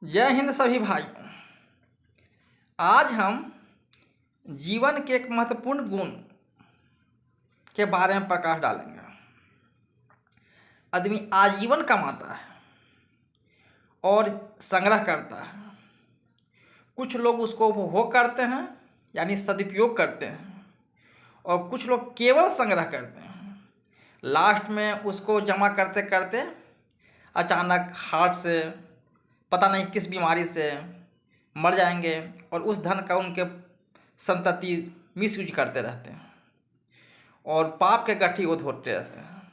जय हिंद सभी भाई। आज हम जीवन के एक महत्वपूर्ण गुण के बारे में प्रकाश डालेंगे। आदमी आजीवन कमाता है और संग्रह करता है। कुछ लोग उसको उपभोग करते हैं यानी सदुपयोग करते हैं, और कुछ लोग केवल संग्रह करते हैं। लास्ट में उसको जमा करते करते अचानक हार्ट से पता नहीं किस बीमारी से मर जाएंगे, और उस धन का उनके संतति मिसयूज करते रहते हैं और पाप के गठरी वो धोते रहते हैं।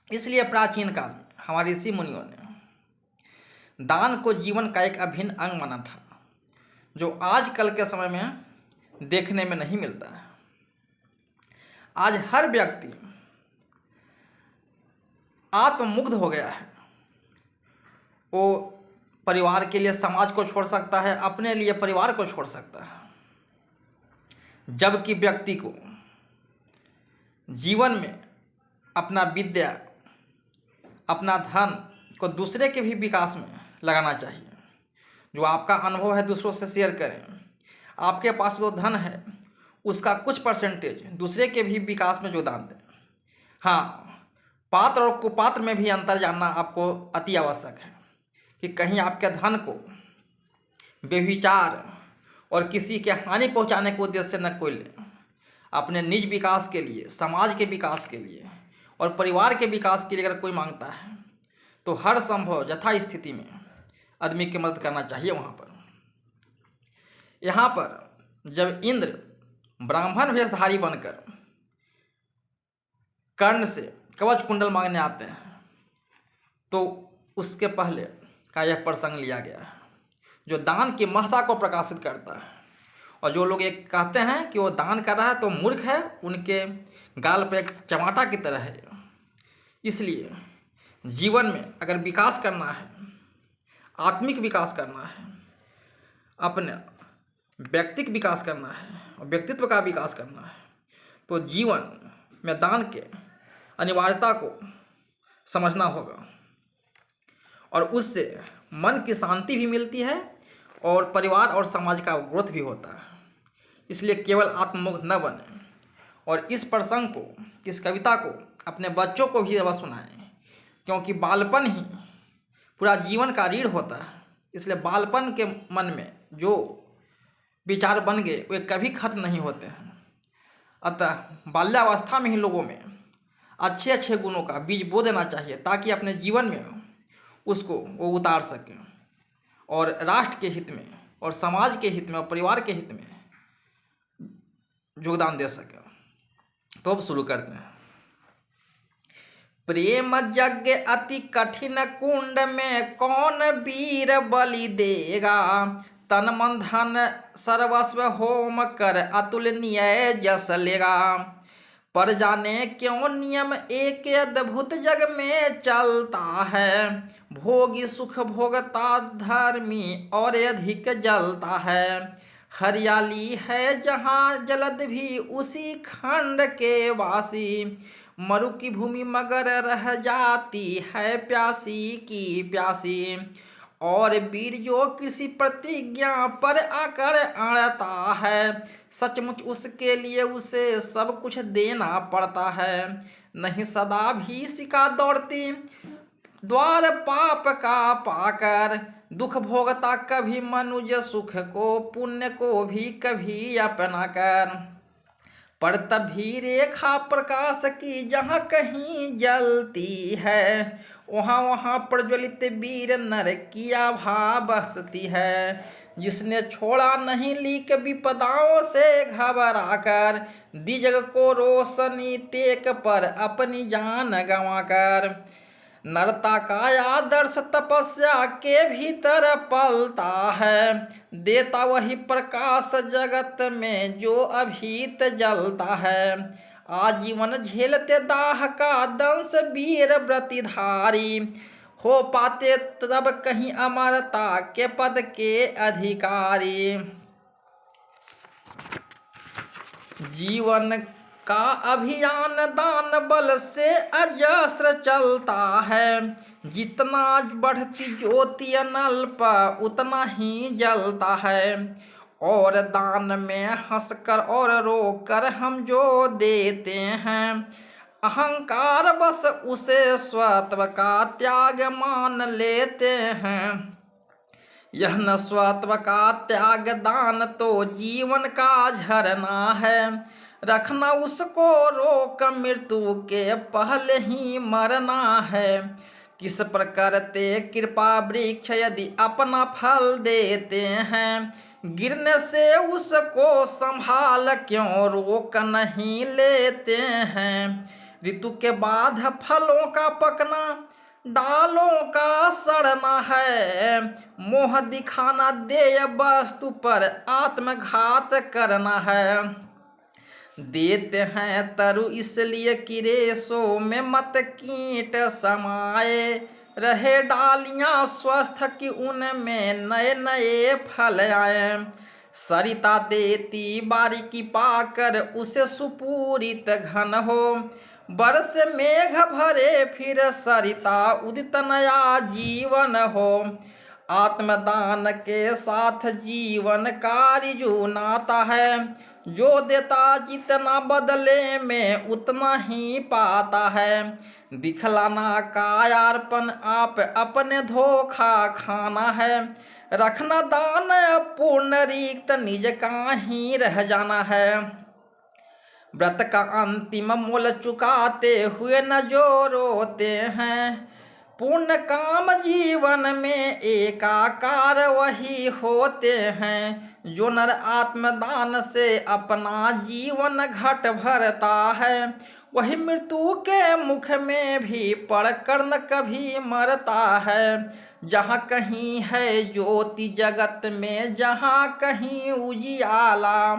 इसलिए प्राचीन काल में हमारे ऋषि मुनियों ने दान को जीवन का एक अभिन्न अंग माना था, जो आजकल के समय में देखने में नहीं मिलता है। आज हर व्यक्ति आत्ममुग्ध हो गया है। वो परिवार के लिए समाज को छोड़ सकता है, अपने लिए परिवार को छोड़ सकता है, जबकि व्यक्ति को जीवन में अपना विद्या, अपना धन को दूसरे के भी विकास में लगाना चाहिए। जो आपका अनुभव है दूसरों से शेयर करें। आपके पास जो धन है उसका कुछ परसेंटेज दूसरे के भी विकास में योगदान दें। हाँ, पात्र और कुपात्र में भी अंतर जानना आपको अति आवश्यक है कि कहीं आपके धन को व्यभिचार और किसी के हानि पहुंचाने के उद्देश्य से न कोई ले। अपने निज विकास के लिए, समाज के विकास के लिए और परिवार के विकास के लिए अगर कोई मांगता है तो हर संभव यथा स्थिति में आदमी की मदद करना चाहिए। यहाँ पर जब इंद्र ब्राह्मण वेशधारी बनकर कर्ण से कवच कुंडल मांगने आते हैं तो उसके पहले का यह प्रसंग लिया गया है, जो दान की महत्ता को प्रकाशित करता है। और जो लोग एक कहते हैं कि वो दान कर रहा है तो मूर्ख है, उनके गाल पर एक चमाटा की तरह है। इसलिए जीवन में अगर विकास करना है, आत्मिक विकास करना है, अपने व्यक्तिक विकास करना है और व्यक्तित्व का विकास करना है, तो जीवन में दान के अनिवार्यता को समझना होगा। और उससे मन की शांति भी मिलती है और परिवार और समाज का ग्रोथ भी होता है। इसलिए केवल आत्ममुग्ध न बने, और इस प्रसंग को, इस कविता को अपने बच्चों को भी अवश्य सुनाएं, क्योंकि बालपन ही पूरा जीवन का रीढ़ होता है। इसलिए बालपन के मन में जो विचार बन गए वे कभी खत्म नहीं होते हैं। अतः बाल्यावस्था में ही लोगों में अच्छे अच्छे गुणों का बीज बो देना चाहिए, ताकि अपने जीवन में उसको वो उतार सकें और राष्ट्र के हित में और समाज के हित में और परिवार के हित में योगदान दे सकें। तो अब शुरू करते हैं। प्रेम यज्ञ अति कठिन कुंड में कौन वीर बलि देगा, तन मन धन सर्वस्व होम कर अतुलनीय जस लेगा। पर जाने क्यों नियम एक अद्भुत जग में चलता है, भोगी सुख भोगता धर्मी और अधिक जलता है। हरियाली है जहाँ जलद भी उसी खंड के वासी, मरु की भूमि मगर रह जाती है प्यासी की प्यासी। और वीर जो किसी प्रतिज्ञा पर आकर अड़ता है, सचमुच उसके लिए उसे सब कुछ देना पड़ता है। नहीं सदा भी सिका दौड़ती द्वार पाप का पाकर, दुख भोगता कभी मनुज सुख को, पुण्य को भी कभी अपना कर। पर तभी रेखा प्रकाश की जहाँ कहीं जलती है, वहाँ वहाँ प्रज्वलित वीर नर की आभा बसती है। जिसने छोड़ा नहीं लीक विपदाओं से घबरा कर, दी जग को रोशनी टेक पर अपनी जान गंवा कर। नरता का आदर्श तपस्या के भीतर पलता है, देता वही प्रकाश जगत में जो अभीत जलता है। आजीवन झेलते दाह का दंश वीर व्रतिधारी, हो पाते तब कहीं अमरता के पद के अधिकारी। जीवन का अभियान दान बल से अजस्त्र चलता है। जितना बढ़ती ज्योति अनल पर उतना ही जलता है। और दान में हंसकर और रोकर हम जो देते हैं, अहंकार बस उसे स्वत्व का त्याग मान लेते हैं। यह न स्वत्व का त्याग दान तो जीवन का झरना है। रखना उसको रोक मृत्यु के पहले ही मरना है। किस प्रकार ते कृपा वृक्ष यदि अपना फल देते हैं, गिरने से उसको संभाल क्यों रोक नहीं लेते हैं। ऋतु के बाद फलों का पकना, डालों का सड़ना है। मोह दिखाना देय वस्तु पर आत्मघात करना है। देते हैं तरु इसलिए कि रेशों में मत कीट समाए। रहे डालियां स्वस्थ कि उनमें नए नए फल आए। सरिता देती बारीकी पाकर उसे सुपूरित घन हो। बरस मेघ भरे फिर सरिता उदित नया जीवन हो। आत्मदान के साथ जीवन कार्य जो नाता है। जो देता जितना बदले में उतना ही पाता है। दिखलाना कायार्पण आप अपने धोखा खाना है। रखना दान पूर्ण रिक्त निज का ही रह जाना है। व्रत का अंतिम मोल चुकाते हुए न जो रोते हैं। पूर्ण काम जीवन में एकाकार वही होते हैं। जो नर आत्मदान से अपना जीवन घट भरता है, वही मृत्यु के मुख में भी पड़कर न कभी मरता है। जहाँ कहीं है ज्योति जगत में, जहाँ कहीं उजियाला,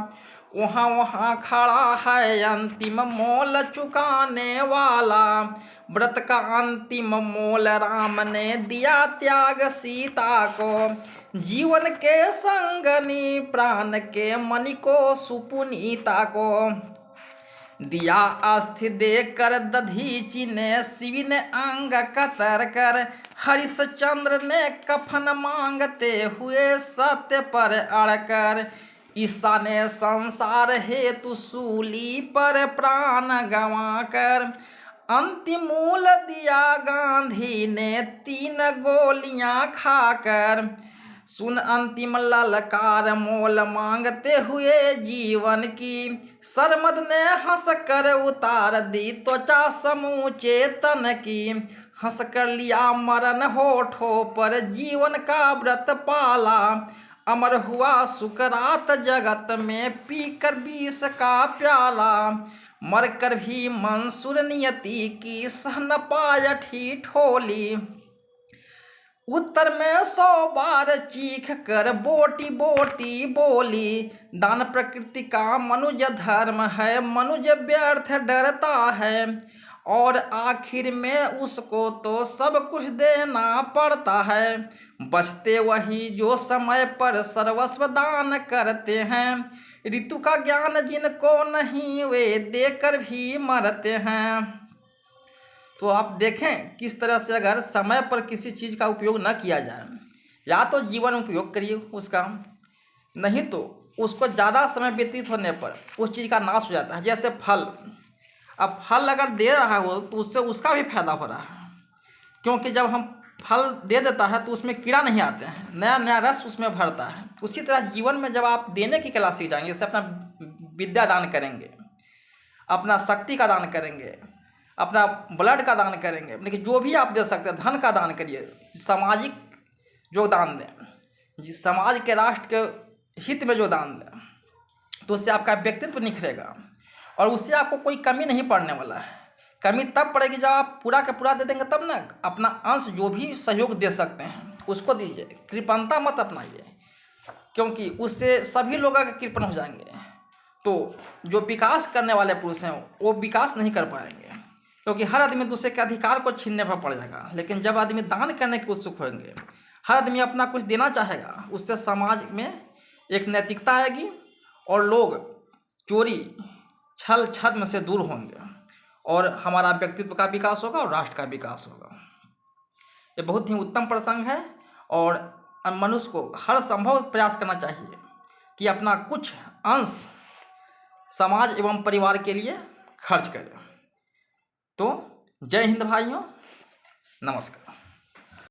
वहाँ वहाँ खड़ा है अंतिम मोल चुकाने वाला। व्रत का अंतिम मोल राम ने दिया त्याग सीता को। जीवन के संगनी प्राण के मणि को सुपुनीता को। दिया अस्थि देकर दधीचि ने शिवी ने अंग कतर कर। हरिश्चंद्र ने कफन मांगते हुए सत्य पर अड़कर। ईसा ने संसार हेतु सूली पर प्राण गंवा कर। अंतिम मूल दिया गांधी ने 3 गोलियां खाकर। सुन अंतिम ललकार मोल मांगते हुए जीवन की। सरमद ने हंस कर उतार दी त्वचा समूचे तन की। हंस कर लिया मरण होठों पर जीवन का व्रत पाला। अमर हुआ सुकरात जगत में पीकर विष का प्याला। मरकर भी मंसूर नियति की सह न पाय ठिठोली। उत्तर में 100 बार चीख कर बोटी बोटी बोली। दान प्रकृति का मनुज धर्म है, मनुज व्यर्थ डरता है। और आखिर में उसको तो सब कुछ देना पड़ता है। बचते वही जो समय पर सर्वस्व दान करते हैं। ऋतु का ज्ञान जिनको नहीं वे देकर भी मरते हैं। तो आप देखें किस तरह से अगर समय पर किसी चीज़ का उपयोग न किया जाए, या तो जीवन में उपयोग करिए उसका, नहीं तो उसको ज़्यादा समय व्यतीत होने पर उस चीज़ का नाश हो जाता है। जैसे फल, अब फल अगर दे रहा हो तो उससे उसका भी फायदा हो रहा है, क्योंकि जब हम फल दे देता है तो उसमें कीड़ा नहीं आते हैं, नया नया रस उसमें भरता है। उसी तरह जीवन में जब आप देने की कला सीख जाएंगे, जैसे अपना विद्या दान करेंगे, अपना शक्ति का दान करेंगे, अपना ब्लड का दान करेंगे, लेकिन जो भी आप दे सकते हैं, धन का दान करिए, सामाजिक जो दान दें, जिस समाज के राष्ट्र के हित में जो दान दें, तो उससे आपका व्यक्तित्व निखरेगा और उससे आपको कोई कमी नहीं पड़ने वाला है। कमी तब पड़ेगी जब आप पूरा का पूरा दे देंगे, तब ना अपना अंश जो भी सहयोग दे सकते हैं उसको दीजिए। कृपणता मत अपनाइए, क्योंकि उससे सभी लोग अगर कृपण हो जाएंगे तो जो विकास करने वाले पुरुष हैं वो विकास नहीं कर पाएंगे, क्योंकि हर आदमी दूसरे के अधिकार को छीनने पर पड़ जाएगा। लेकिन जब आदमी दान करने के उत्सुक होंगे, हर आदमी अपना कुछ देना चाहेगा, उससे समाज में एक नैतिकता आएगी और लोग चोरी छल छद्म से दूर होंगे और हमारा व्यक्तित्व का विकास होगा और राष्ट्र का विकास होगा। ये बहुत ही उत्तम प्रसंग है और मनुष्य को हर संभव प्रयास करना चाहिए कि अपना कुछ अंश समाज एवं परिवार के लिए खर्च करें। तो जय हिंद भाइयों, नमस्कार।